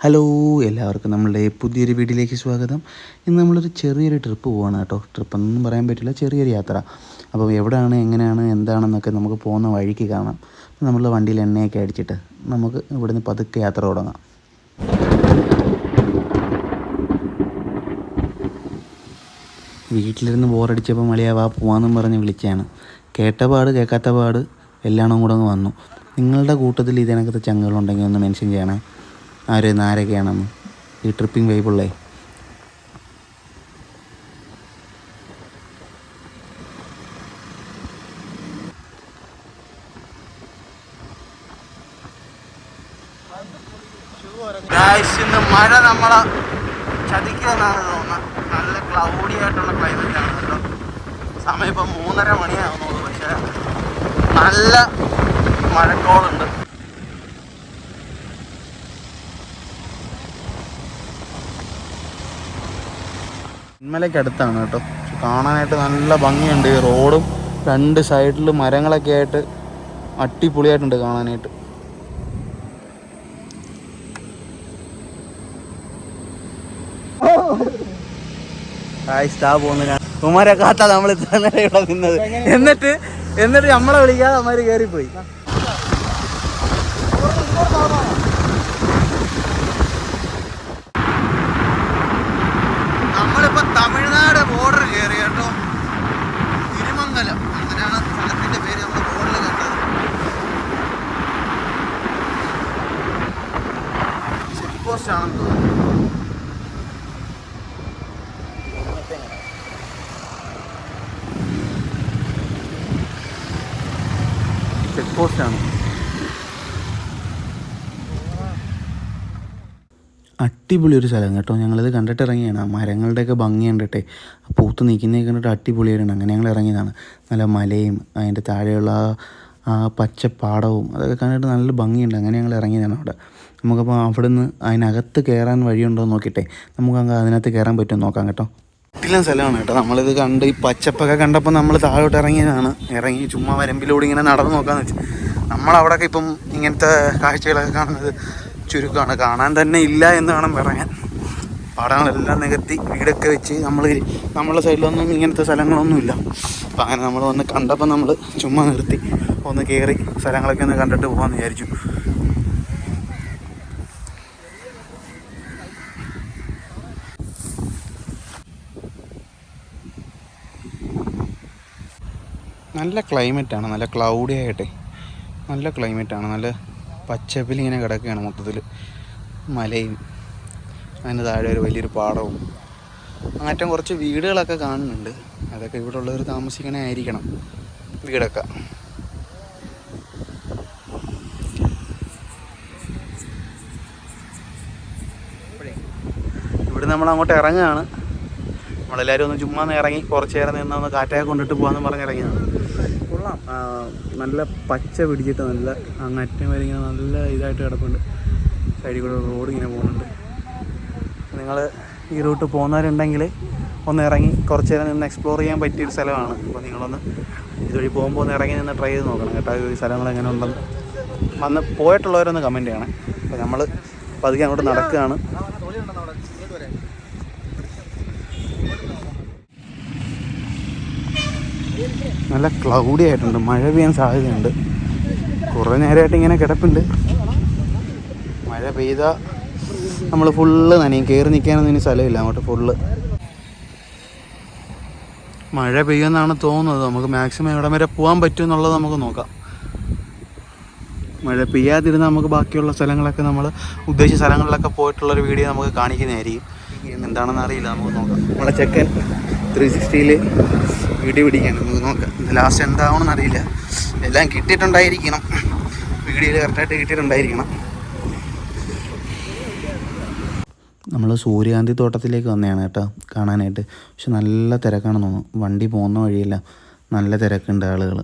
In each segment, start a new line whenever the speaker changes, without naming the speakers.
Hello, എല്ലാവർക്കും നമ്മളുടെ പുതിയൊരു വീഡിയോയിലേക്ക് സ്വാഗതം. ഇന്ന് നമ്മളൊരു ചെറിയൊരു ട്രിപ്പ് പോവാണ് കേട്ടോ. ട്രിപ്പൊന്നും പറയാൻ പറ്റില്ല, ചെറിയൊരു യാത്ര. അപ്പോൾ എവിടെയാണ്, എങ്ങനെയാണ്, എന്താണെന്നൊക്കെ നമുക്ക് പോകുന്ന വഴിക്ക് കാണാം. നമ്മൾ വണ്ടിയിൽ എണ്ണയൊക്കെ അടിച്ചിട്ട് നമുക്ക് ഇവിടുന്ന് പതുക്കെ യാത്ര തുടങ്ങാം. വീട്ടിലിരുന്ന് ബോറടിച്ചപ്പോൾ മളിയാ വാ പോവാമെന്നും പറഞ്ഞ് വിളിച്ചതാണ്. കേട്ട പാട് കേൾക്കാത്ത പാട് എല്ലാം കൂടെ അങ്ങ് വന്നു. നിങ്ങളുടെ കൂട്ടത്തിൽ ഇതിനകത്ത് ചങ്ങലുണ്ടെങ്കിൽ ഒന്ന് മെൻഷൻ ചെയ്യണേ, ആരൊക്കെയാണെന്ന്. ഈ ട്രിപ്പിംഗ് വൈബുള്ളേ. ഇന്ന് മഴ നമ്മളെ ചതിക്കുമെന്നാണ് തോന്നുന്നത്. നല്ല ക്ലൗഡി ആയിട്ടുള്ള ക്ലൈമറ്റ് ആണ് കേട്ടോ. സമയം ഇപ്പം 3:30 മണിയാവുന്നുള്ളൂ, പക്ഷേ നല്ല മഴക്കോളുണ്ട്. ഇന്നലേക്കടുത്താണ് കേട്ടോ. കാണാനായിട്ട് നല്ല ഭംഗിയുണ്ട്. ഈ റോഡും രണ്ട് സൈഡിൽ മരങ്ങളൊക്കെ ആയിട്ട് അടിപൊളിയായിട്ടുണ്ട് കാണാനായിട്ട്. ഉമാരെ കാത്താ നമ്മൾ ഇത്ര നേരം ഇവിടെ നിന്നത്. എന്നിട്ട് നമ്മളെ വിളിക്കാതെ അമ്മമാര് കയറിപ്പോയി. നമ്മളിപ്പോ തമിഴ്നാട് ബോർഡർ കയറി കേട്ടോ. തിരുമംഗലം അങ്ങനെയാണ് സ്ഥലത്തിന്റെ പേര്. നമ്മൾ ബോർഡിൽ കണ്ടത് ചെക്ക് പോസ്റ്റ് ആണെന്ന് തോന്നുന്നു. ചെക്ക് പോസ്റ്റാണ്. അടിപൊളി ഒരു സ്ഥലം കേട്ടോ. ഞങ്ങളിത് കണ്ടിട്ട് ഇറങ്ങിയാണ്. ആ മരങ്ങളുടെയൊക്കെ ഭംഗി കണ്ടിട്ടെ, പൂത്ത് നിൽക്കുന്നതൊക്കെ കണ്ടിട്ട് അടിപൊളിയായിട്ടുണ്ട്. അങ്ങനെ ഞങ്ങൾ ഇറങ്ങിയതാണ്. നല്ല മലയും അതിൻ്റെ താഴെയുള്ള ആ പച്ചപ്പാടവും അതൊക്കെ കണ്ടിട്ട് നല്ല ഭംഗിയുണ്ട്. അങ്ങനെ ഞങ്ങൾ ഇറങ്ങിയതാണ് അവിടെ. നമുക്കപ്പോൾ അവിടെ നിന്ന് അതിനകത്ത് കയറാൻ വഴിയുണ്ടോ എന്ന് നോക്കിയിട്ടെ നമുക്ക് അതിനകത്ത് കയറാൻ പറ്റുമോ നോക്കാം കേട്ടോ. കിട്ടില്ല സ്ഥലമാണ് കേട്ടോ. നമ്മളിത് കണ്ട് ഈ പച്ചപ്പൊക്കെ കണ്ടപ്പോൾ നമ്മൾ താഴോട്ട് ഇറങ്ങിയതാണ്. ഇറങ്ങി ചുമ്മാ വരമ്പിലൂടെ ഇങ്ങനെ നടന്ന് നോക്കാമെന്ന് വെച്ചാൽ നമ്മളവിടെയൊക്കെ ഇപ്പം ഇങ്ങനത്തെ കാഴ്ചകളൊക്കെ കാണുന്നത് ചുരുക്കമാണ്. കാണാൻ തന്നെ ഇല്ല എന്ന് വേണം പറയാൻ. പാടങ്ങളെല്ലാം നികത്തി വീടൊക്കെ വെച്ച് നമ്മളെ സൈഡിലൊന്നും ഇങ്ങനത്തെ സ്ഥലങ്ങളൊന്നുമില്ല. അപ്പം അങ്ങനെ നമ്മൾ വന്ന് കണ്ടപ്പോൾ നമ്മൾ ചുമ്മാ നിർത്തി ഒന്ന് കയറി സ്ഥലങ്ങളൊക്കെ ഒന്ന് കണ്ടിട്ട് പോകാമെന്ന് വിചാരിച്ചു. നല്ല ക്ലൈമറ്റാണ്, നല്ല ക്ലൗഡി ആയിട്ടെ നല്ല ക്ലൈമറ്റാണ്. നല്ല പച്ചപ്പിൽ ഇങ്ങനെ കിടക്കുകയാണ് മൊത്തത്തിൽ. മലയും അതിന് താഴെ ഒരു വലിയൊരു പാടവും അങ്ങേറ്റം കുറച്ച് വീടുകളൊക്കെ കാണുന്നുണ്ട്. അതൊക്കെ ഇവിടെ ഉള്ളവർ താമസിക്കണേ ആയിരിക്കണം വീടൊക്കെ. ഇവിടെ നമ്മൾ അങ്ങോട്ട് ഇറങ്ങുകയാണ്. നമ്മളെല്ലാവരും ഒന്ന് ചുമ്മാ ഇറങ്ങി കുറച്ച് നേരം നിന്ന് കാറ്റൊക്കെ കൊണ്ടിട്ട് പോകാമെന്ന് പറഞ്ഞിറങ്ങിയതാണ്. കൊള്ളാം. നല്ല പച്ച പിടിച്ചിട്ട് നല്ല അങ്ങറ്റം വരെ ഇങ്ങനെ നല്ല ഇതായിട്ട് കിടപ്പുണ്ട്. സൈഡിൽ കൂടെ റോഡ് ഇങ്ങനെ പോകുന്നുണ്ട്. നിങ്ങൾ ഈ റൂട്ട് പോകുന്നവരുണ്ടെങ്കിൽ ഒന്ന് ഇറങ്ങി കുറച്ച് നേരം നിന്ന് എക്സ്പ്ലോർ ചെയ്യാൻ പറ്റിയൊരു സ്ഥലമാണ്. അപ്പോൾ നിങ്ങളൊന്ന് ഇതുവഴി പോകുമ്പോൾ ഒന്ന് ഇറങ്ങി നിന്ന് ട്രൈ ചെയ്ത് നോക്കണം കേട്ടോ. ഈ സ്ഥലങ്ങൾ എങ്ങനെ ഉണ്ടെന്ന് വന്ന് പോയിട്ടുള്ളവരൊന്ന് കമൻറ്റ് ചെയ്യണം. അപ്പോൾ നമ്മൾ പതുക്കെ അങ്ങോട്ട് നടക്കുകയാണ്. നല്ല ക്ലൗഡി ആയിട്ടുണ്ട്, മഴ പെയ്യാൻ സാധ്യതയുണ്ട്. കുറേ നേരമായിട്ട് ഇങ്ങനെ കിടപ്പുണ്ട്. മഴ പെയ്താൽ നമ്മൾ ഫുള്ള് നനയും. കയറി നിൽക്കാനൊന്നും ഇനി സ്ഥലമില്ല അങ്ങോട്ട്. ഫുള്ള് മഴ പെയ്യുമെന്നാണ് തോന്നുന്നത്. നമുക്ക് മാക്സിമം എവിടെ വരെ പോകാൻ പറ്റും എന്നുള്ളത് നമുക്ക് നോക്കാം. മഴ പെയ്യാതിരുന്നാൽ നമുക്ക് ബാക്കിയുള്ള സ്ഥലങ്ങളൊക്കെ നമ്മൾ ഉദ്ദേശിച്ച സ്ഥലങ്ങളിലൊക്കെ പോയിട്ടുള്ളൊരു വീഡിയോ നമുക്ക് കാണിക്കുന്നതായിരിക്കും. എന്താണെന്ന് അറിയില്ല, നമുക്ക് നോക്കാം. നമ്മളെ ചെക്കൻ 360യിൽ വീഡിയോ പിടിക്കുകയാണ്. നമുക്ക് നോക്കാം ലാസ്റ്റ് എന്താവണമെന്ന് അറിയില്ല. എല്ലാം കിട്ടിയിട്ടുണ്ടായിരിക്കണം, വീഡിയോയിൽ കറക്റ്റായിട്ട് കിട്ടിയിട്ടുണ്ടായിരിക്കണം. നമ്മൾ സൂര്യകാന്തി തോട്ടത്തിലേക്ക് വന്നതാണ് കേട്ടോ കാണാനായിട്ട്. പക്ഷെ നല്ല തിരക്കാണെന്ന് തോന്നുന്നു. വണ്ടി പോകുന്ന വഴിയില്ല, നല്ല തിരക്കുണ്ട് ആളുകൾ.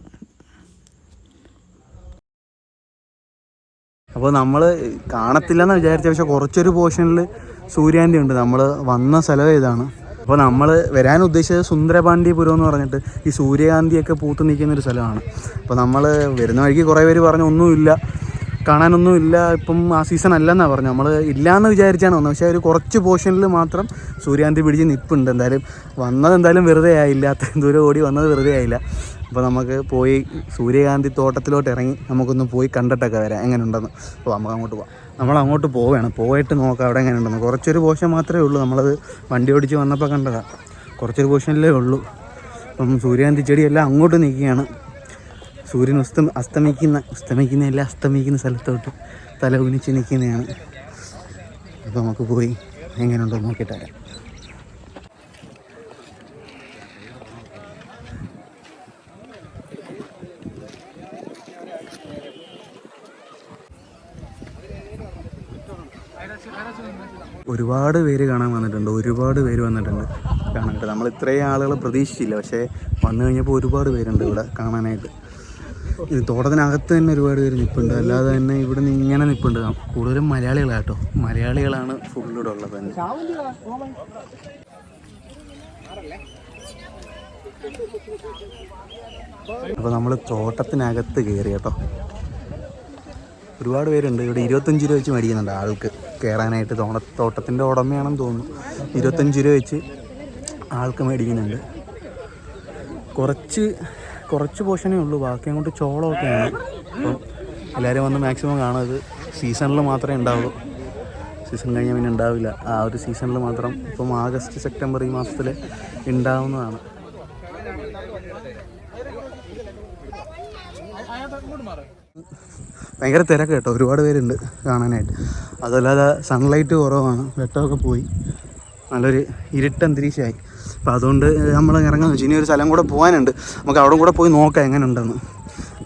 അപ്പോൾ നമ്മൾ കാണത്തില്ലെന്ന് വിചാരിച്ച, പക്ഷെ കുറച്ചൊരു പോർഷനിൽ സൂര്യകാന്തി ഉണ്ട്. നമ്മൾ വന്ന സ്ഥലം ഇതാണ്. അപ്പോൾ നമ്മൾ വരാൻ ഉദ്ദേശിച്ചത് സുന്ദരപാണ്ഡ്യപുരം എന്ന് പറഞ്ഞിട്ട് ഈ സൂര്യകാന്തിയൊക്കെ പൂത്ത് നിൽക്കുന്നൊരു സ്ഥലമാണ്. അപ്പോൾ നമ്മൾ വരുന്ന വഴിക്ക് കുറേ പേര് പറഞ്ഞു ഒന്നുമില്ല, കാണാനൊന്നും ഇല്ല, ഇപ്പം ആ സീസൺ അല്ലെന്നാണ് പറഞ്ഞത്. നമ്മൾ ഇല്ലയെന്ന് വിചാരിച്ചാണ് വന്നത്. പക്ഷേ ഒരു കുറച്ച് പോർഷനിൽ മാത്രം സൂര്യകാന്തി പിടിച്ച് നിൽപ്പുണ്ട്. എന്തായാലും വെറുതെ ആയില്ല, അത്രയും ദൂരം ഓടി വന്നത് വെറുതെ ആയില്ല. അപ്പോൾ നമുക്ക് പോയി സൂര്യകാന്തി തോട്ടത്തിലോട്ട് ഇറങ്ങി നമുക്കൊന്ന് പോയി കണ്ടിട്ടൊക്കെ വരാം എങ്ങനെ ഉണ്ടെന്ന്. അപ്പോൾ നമുക്ക് അങ്ങോട്ട് പോകാം. നമ്മളങ്ങോട്ട് പോവുകയാണ്, പോയിട്ട് നോക്കാം അവിടെ എങ്ങനെ ഉണ്ടെന്ന്. കുറച്ചൊരു പോർഷൻ മാത്രമേ ഉള്ളൂ, നമ്മളത് വണ്ടി ഓടിച്ച് വന്നപ്പോൾ കണ്ടതാണ്. കുറച്ചൊരു പോർഷനിലേ ഉള്ളൂ. അപ്പം സൂര്യകാന്തി ചെടിയെല്ലാം അങ്ങോട്ട് നിൽക്കുകയാണ്. സൂര്യൻ അസ്തമിക്കുന്ന സ്ഥലത്തോട്ട് തല കുനിച്ച് നിൽക്കുന്നതാണ്. അപ്പോൾ നമുക്ക് പോയി എങ്ങനെയുണ്ടോ നോക്കിയിട്ട് വരാം. ഒരുപാട് പേര് കാണാൻ വന്നിട്ടുണ്ട്, കാണാനായിട്ട്. നമ്മൾ ഇത്രയും ആളുകൾ പ്രതീക്ഷിച്ചില്ല, പക്ഷേ വന്നു കഴിഞ്ഞപ്പോൾ ഒരുപാട് പേരുണ്ട് ഇവിടെ കാണാനായിട്ട്. ഇത് തോട്ടത്തിനകത്ത് തന്നെ ഒരുപാട് പേര് നിൽപ്പുണ്ട്, അല്ലാതെ തന്നെ ഇവിടെ നിന്ന് ഇങ്ങനെ നിൽപ്പുണ്ട്. കൂടുതലും മലയാളികളാട്ടോ, മലയാളികളാണ് ഫുള്ളിവിടെ ഉള്ളത് തന്നെ. അപ്പോൾ നമ്മൾ തോട്ടത്തിനകത്ത് കയറി കേട്ടോ. ഒരുപാട് പേരുണ്ട് ഇവിടെ. 25 രൂപ വെച്ച് മേടിക്കുന്നുണ്ട് ആൾക്ക് കയറാനായിട്ട്. തോട്ടത്തിൻ്റെ ഉടമയാണെന്ന് തോന്നുന്നു. 25 രൂപ വെച്ച് ആൾക്ക് മേടിക്കുന്നുണ്ട്. കുറച്ച് പോർഷനേ ഉള്ളൂ, ബാക്കി അങ്ങോട്ട് ചോളമൊക്കെയാണ്. അപ്പം എല്ലാവരും വന്ന് മാക്സിമം കാണുന്നത് സീസണിൽ മാത്രമേ ഉണ്ടാവുള്ളൂ. സീസൺ കഴിഞ്ഞാൽ പിന്നെ ഉണ്ടാവില്ല. ആ ഒരു സീസണിൽ മാത്രം, ഇപ്പം ആഗസ്റ്റ് സെപ്റ്റംബർ ഈ മാസത്തിൽ ഉണ്ടാവുന്നതാണ്. ഭയങ്കര തിരക്ക് കേട്ടോ, ഒരുപാട് പേരുണ്ട് കാണാനായിട്ട്. അതല്ലാതെ സൺലൈറ്റ് കുറവാണ്, വെട്ടമൊക്കെ പോയി, നല്ലൊരു ഇരുട്ട് അന്തരീക്ഷമായി. അപ്പോൾ അതുകൊണ്ട് നമ്മൾ ഇറങ്ങാമെന്ന് വെച്ചു. ഇനി ഒരു സ്ഥലം കൂടെ പോകാനുണ്ട്, നമുക്ക് അവിടെ കൂടെ പോയി നോക്കാം എങ്ങനെ ഉണ്ടെന്ന്.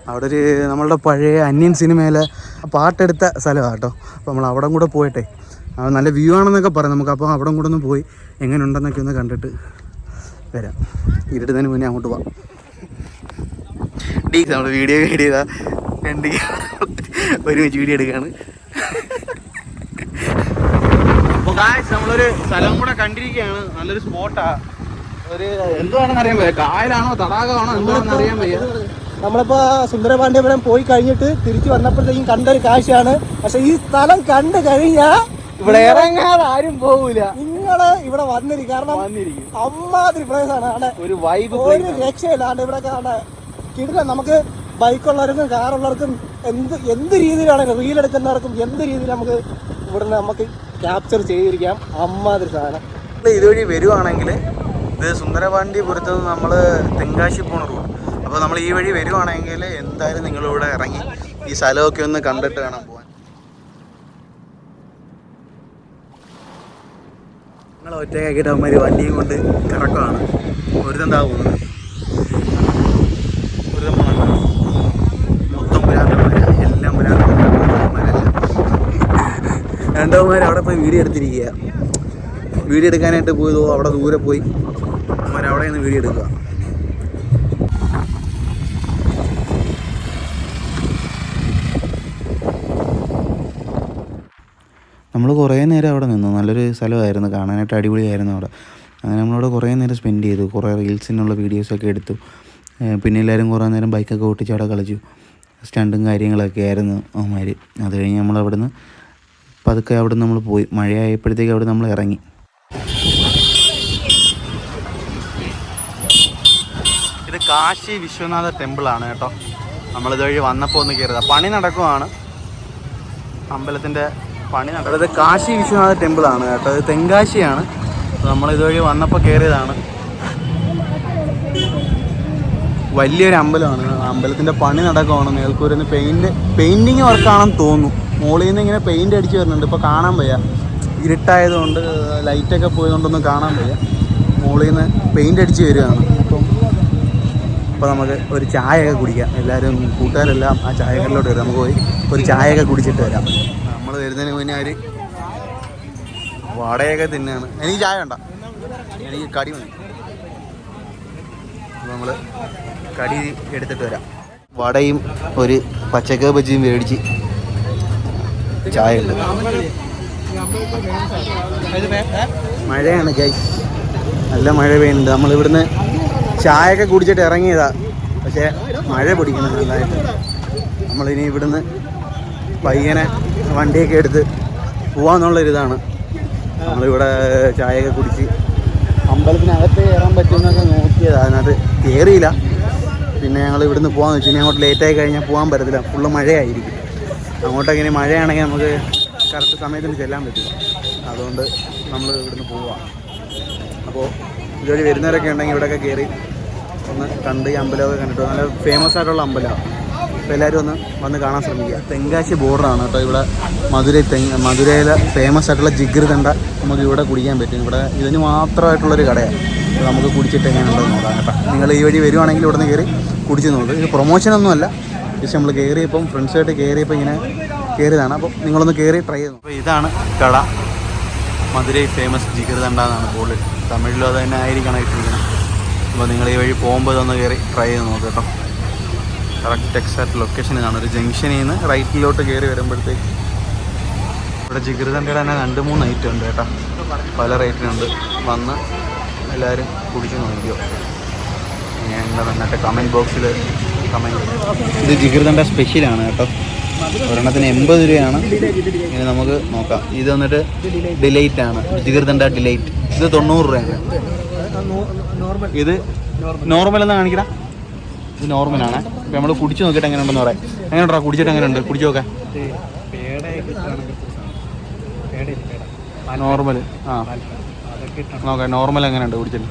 അവിടെ ഒരു നമ്മളുടെ പഴയ അന്യൻ സിനിമയിലെ പാട്ടെടുത്ത സ്ഥലമാണ് കേട്ടോ. അപ്പോൾ നമ്മൾ അവിടെ കൂടെ പോയിട്ടെ, നല്ല വ്യൂ ആണെന്നൊക്കെ പറയാം നമുക്ക്. അപ്പോൾ അവിടെ കൂടെ ഒന്ന് പോയി എങ്ങനെ ഉണ്ടെന്നൊക്കെ ഒന്ന് കണ്ടിട്ട് വരാം. ഇരുട്ടുന്നതിന് മുന്നേ അങ്ങോട്ട് പോവാം. നമ്മൾ വീഡിയോ ചെയ്താൽ ഒരുമിച്ച് വീഡിയോ എടുക്കുകയാണ്. അപ്പോൾ ഗായ്സ് നമ്മളൊരു സ്ഥലം കൂടെ കണ്ടിരിക്കുകയാണ്, നല്ലൊരു സ്പോട്ടാണ്. ഒരു എന്തുവാണെന്ന് അറിയാൻ വയ്യ, കായലാണോ തടാകമാണോ എന്താണെന്ന് അറിയാൻ വയ്യ.
നമ്മളിപ്പോൾ സുന്ദരപാണ്ഡ്യപുരം പോയി കഴിഞ്ഞിട്ട് തിരിച്ചു വന്നപ്പോഴത്തേക്കും കണ്ടൊരു കാഴ്ചയാണ്. പക്ഷെ ഈ സ്ഥലം കണ്ടു കഴിഞ്ഞാൽ
ഇവിടെ ഇറങ്ങാതെ ആരും പോകൂല.
നിങ്ങള് ഇവിടെ വന്നിരിക്കും, കാരണം അമ്മാതിരി പ്ലേസാണ്. അവിടെ
ഒരു വൈബ്,
ഒരു രക്ഷയില്ലാണ്ട് ഇവിടെ കാണാൻ കിട്ടില്ല. നമുക്ക് ബൈക്കുള്ളവർക്കും കാറുള്ളവർക്കും എന്ത് രീതിയിലാണ് റീൽ എടുക്കുന്നവർക്കും എന്ത് രീതിയിൽ നമുക്ക് ഇവിടുന്ന് നമുക്ക് ക്യാപ്ചർ ചെയ്തിരിക്കാം. അമ്മാതിരി സാധനം.
ഇതുവഴി വരുവാണെങ്കിൽ ഇത് സുന്ദരപാണ്ഡ്യപുരത്ത് നിന്ന് നമ്മൾ തെങ്കാശി പോണ റൂട്ട്. അപ്പോൾ നമ്മൾ ഈ വഴി വരുവാണെങ്കിൽ എന്തായാലും നിങ്ങളിവിടെ ഇറങ്ങി ഈ സ്ഥലമൊക്കെ ഒന്ന് കണ്ടിട്ട് വേണം പോകാൻ. നിങ്ങൾ ഒറ്റയാക്കിയിട്ട് അവന്മാർ വണ്ടിയും കൊണ്ട് കറക്കമാണ്. ഒരുതെന്താ പോകുന്നത്, മൊത്തം എല്ലാം രണ്ടവന്മാർ അവിടെ പോയി വീഡിയോ എടുത്തിരിക്കുക. വീഡിയോ എടുക്കാനായിട്ട് പോയതോ അവിടെ ദൂരെ പോയി അവരവിടെ നിന്ന് വീഡിയോ എടുക്കുക. നമ്മൾ കുറേ നേരം അവിടെ നിന്നു. നല്ലൊരു സ്ഥലമായിരുന്നു, കാണാനായിട്ട് അടിപൊളിയായിരുന്നു അവിടെ. അങ്ങനെ നമ്മളവിടെ കുറേ നേരം സ്പെൻഡ് ചെയ്തു, കുറേ റീൽസിനുള്ള വീഡിയോസൊക്കെ എടുത്തു. പിന്നെ എല്ലാവരും കുറേ നേരം ബൈക്കൊക്കെ ഓട്ടിച്ച് അവിടെ കളിച്ചു. സ്റ്റണ്ടും കാര്യങ്ങളൊക്കെ ആയിരുന്നു അവന്മാർ. അത് കഴിഞ്ഞ് നമ്മളവിടെ നിന്ന് പതുക്കെ അവിടെ നിന്ന് നമ്മൾ പോയി. മഴയായപ്പോഴത്തേക്ക് അവിടെ നമ്മൾ ഇറങ്ങി. ഇത് കാശി വിശ്വനാഥ ടെമ്പിളാണ് കേട്ടോ. നമ്മളിത് വഴി വന്നപ്പോൾ ഒന്ന് കയറിയതാണ്. പണി നടക്കുവാണ്, അമ്പലത്തിൻ്റെ പണി നടക്കുന്നത്. ഇത് കാശി വിശ്വനാഥ ടെമ്പിളാണ് കേട്ടോ. ഇത് തെങ്കാശിയാണ്. നമ്മളിതുവഴി വന്നപ്പോൾ കയറിയതാണ്. വലിയൊരു അമ്പലമാണ്. അമ്പലത്തിൻ്റെ പണി നടക്കുവാണ്. മേൽക്കൂരിന്ന് പെയിൻറ്റിങ് വർക്കാണെന്ന് തോന്നുന്നു. മുകളിൽ നിന്ന് ഇങ്ങനെ പെയിൻ്റ് അടിച്ച് വരുന്നുണ്ട്. ഇപ്പോൾ കാണാൻ വയ്യ, ഇരുട്ടായതുകൊണ്ട് ലൈറ്റൊക്കെ പോയതുകൊണ്ടൊന്നും കാണാൻ വയ്യ. മുകളിൽ നിന്ന് പെയിൻ്റ് അടിച്ച് വരികയാണ്. അപ്പോൾ നമുക്ക് ഒരു ചായയൊക്കെ കുടിക്കാം. എല്ലാവരും കൂട്ടുകാരെല്ലാം ആ ചായകളിലോട്ട് വരും. നമുക്ക് പോയി ഒരു ചായയൊക്കെ കുടിച്ചിട്ട് വരാം. നമ്മൾ വരുന്നതിന് മുന്നേ അവർ വടയൊക്കെ തിന്നാണ്. എനിക്ക് ചായ വേണ്ട, എനിക്ക് കടി മതി. അപ്പോൾ നമ്മൾ കടി എടുത്തിട്ട് വരാം. വടയും ഒരു പച്ചക്ക ബജിയും മേടിച്ച് ചായ ഉണ്ട്. മഴയാണ് ഗൈസ്, നല്ല മഴ പെയ്യുന്നുണ്ട്. നമ്മളിവിടുന്ന് ചായയൊക്കെ കുടിച്ചിട്ട് ഇറങ്ങിയതാ, പക്ഷേ മഴ പിടിക്കണം നല്ലതായിട്ട്. നമ്മളിനി ഇവിടുന്ന് പയ്യനെ വണ്ടിയൊക്കെ എടുത്ത് പോവാന്നുള്ളൊരിതാണ്. നമ്മളിവിടെ ചായയൊക്കെ കുടിച്ച് അമ്പലത്തിനകത്ത് കയറാൻ പറ്റുമെന്നൊക്കെ നോക്കിയത്, അതിനകത്ത് കയറിയില്ല. പിന്നെ ഞങ്ങൾ ഇവിടുന്ന് പോകാമെന്ന് വെച്ചു. ഇനി അങ്ങോട്ട് ലേറ്റായി കഴിഞ്ഞാൽ പോകാൻ പറ്റത്തില്ല, ഫുള്ള് മഴയായിരിക്കും. അങ്ങോട്ടൊക്കെ ഇനി മഴയാണെങ്കിൽ നമുക്ക് കറക്റ്റ് സമയത്തിന് ചെല്ലാൻ പറ്റില്ല. അതുകൊണ്ട് നമ്മൾ ഇവിടുന്ന് പോവാം. അപ്പോൾ ഇതുവഴി വരുന്നവരൊക്കെ ഉണ്ടെങ്കിൽ ഇവിടെയൊക്കെ കയറി ഒന്ന് കണ്ട് ഈ അമ്പലമൊക്കെ കണ്ടിട്ട്, നല്ല ഫേമസ് ആയിട്ടുള്ള അമ്പലമാണ്. അപ്പോൾ എല്ലാവരും ഒന്ന് വന്ന് കാണാൻ ശ്രമിക്കുക. തെങ്കാശി ബോർഡറാണ് കേട്ടോ ഇവിടെ. മധുരയിലെ ഫേമസ് ആയിട്ടുള്ള ജിഗർദണ്ഡ നമുക്ക് ഇവിടെ കുടിക്കാൻ പറ്റും. ഇവിടെ ഇതിന് മാത്രമായിട്ടുള്ളൊരു കടയാണ്. നമുക്ക് കുടിച്ചിട്ട് എങ്ങനെയുണ്ടെന്ന് നോക്കാം കേട്ടോ. നിങ്ങൾ ഈ വഴി വരുവാണെങ്കിൽ ഇവിടെ നിന്ന് കയറി കുടിച്ച് നോക്കുക. ഇത് പ്രൊമോഷനൊന്നുമല്ല, ജസ്റ്റ് നമ്മൾ കയറിയപ്പം ഫ്രണ്ട്സായിട്ട് കയറിയപ്പോൾ ഇങ്ങനെ കയറിയതാണ്. അപ്പോൾ നിങ്ങളൊന്ന് കയറി ട്രൈ ചെയ്തു. അപ്പോൾ ഇതാണ് കട. മധുരൈ ഫേമസ് ജിഗർദണ്ഡ എന്നാണ് ബോർഡിൽ. തമിഴിലും അത് തന്നെ ആയിരിക്കണം ഇട്ടിരിക്കുന്നത്. അപ്പോൾ നിങ്ങൾ ഈ വഴി പോകുമ്പോൾ ഇതൊന്ന് കയറി ട്രൈ ചെയ്ത് നോക്കുക കേട്ടോ. കറക്റ്റ് എക്സാക്ട് ലൊക്കേഷൻ ഇതാണ്. ഒരു ജംഗ്ഷനിൽ നിന്ന് റൈറ്റിലോട്ട് കയറി വരുമ്പോഴത്തേക്ക് ഇവിടെ ജിഗർദണ്ഡയുടെ തന്നെ 2-3 ഐറ്റം ഉണ്ട് കേട്ടോ. പല റേറ്റിനുണ്ട്. വന്ന് എല്ലാവരും കുടിച്ച് നോക്കിയോ. ഞാൻ നന്നായിട്ട് കമൻറ്റ് ബോക്സിൽ കമൻറ്റ്. ഇത് ജിഗർദണ്ഡ സ്പെഷ്യലാണ് കേട്ടോ. ഒരെണ്ണത്തിന് 80 രൂപയാണ്. ഇനി നമുക്ക് നോക്കാം. ഇത് വന്നിട്ട് ഡിലൈറ്റ് ആണ്, ജിഗർദണ്ഡ ഡിലൈറ്റ്. ഇത് 90 രൂപയാണ്. ഇത് നോർമൽ എന്നാ കാണിക്കടാ. ഇത് നോർമലാണ്. ഇപ്പം നമ്മൾ കുടിച്ച് നോക്കിയിട്ട് എങ്ങനെ ഉണ്ടെന്ന് പറയാം. എങ്ങനെയുണ്ടാ കുടിച്ചിട്ട് എങ്ങനെയുണ്ട്? കുടിച്ച് നോക്കാം. നോർമൽ നോക്കാം. നോർമൽ എങ്ങനെയുണ്ട് കുടിച്ചിട്ട്?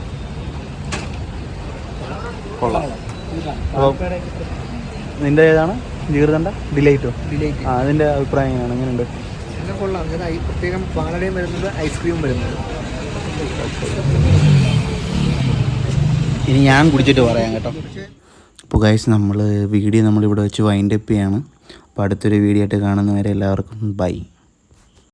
കൊള്ളാം. അപ്പോൾ നിൻ്റെ ഏതാണ്? ജിഗർദണ്ഡ ഡിലൈറ്റോ? അതിൻ്റെ അഭിപ്രായം എങ്ങനെയാണ്? എങ്ങനെയുണ്ട്?
കൊള്ളാം. പ്രത്യേകം പാലടയും വരുന്നത്, ഐസ്ക്രീമും വരുന്നത്.
ഇനി ഞാൻ കുടിച്ചിട്ട് പറയാം കേട്ടോ. അപ്പോൾ ഗൈസ്, നമ്മളിവിടെ വെച്ച് വൈൻഡപ്പ് ചെയ്യാണ്. അപ്പോൾ അടുത്തൊരു വീഡിയോ ആയിട്ട് കാണുന്നവരെ എല്ലാവർക്കും ബൈ.